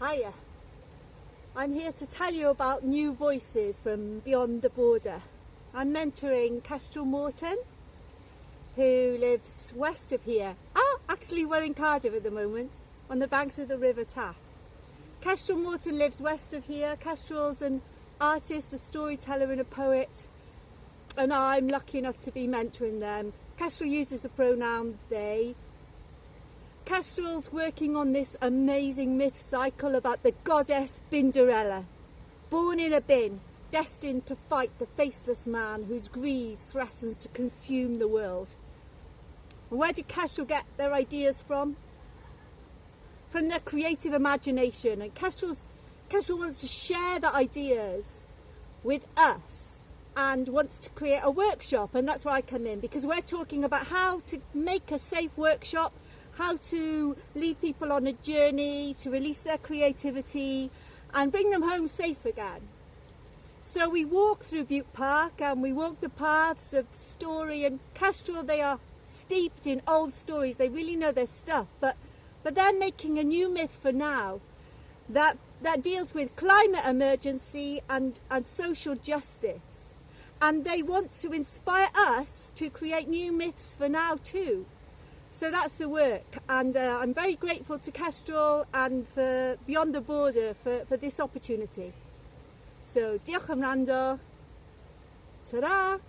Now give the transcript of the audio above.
Hiya. I'm here to tell you about new voices from beyond the border. I'm mentoring Kestrel Morton, who lives west of here. Actually we're in Cardiff at the moment, on the banks of the River Taff. Kestrel Morton lives west of here. Kestrel's an artist, a storyteller and a poet, and I'm lucky enough to be mentoring them. Kestrel uses the pronoun they. Kestrel's working on this amazing myth cycle about the goddess Binderella, born in a bin, destined to fight the faceless man whose greed threatens to consume the world. And where did Kestrel get their ideas from? From their creative imagination, and Kestrel wants to share the ideas with us and wants to create a workshop, and that's where I come in, because we're talking about how to make a safe workshop, how to lead people on a journey to release their creativity and bring them home safe again. So we walk through Butte Park and we walk the paths of story, and Kestrel, they are steeped in old stories, they really know their stuff, but they're making a new myth for now that deals with climate emergency and social justice, and they want to inspire us to create new myths for now too. So that's the work, and I'm very grateful to Kestrel and for Beyond the Border for this opportunity. So diolch am wrando. Ta-ra!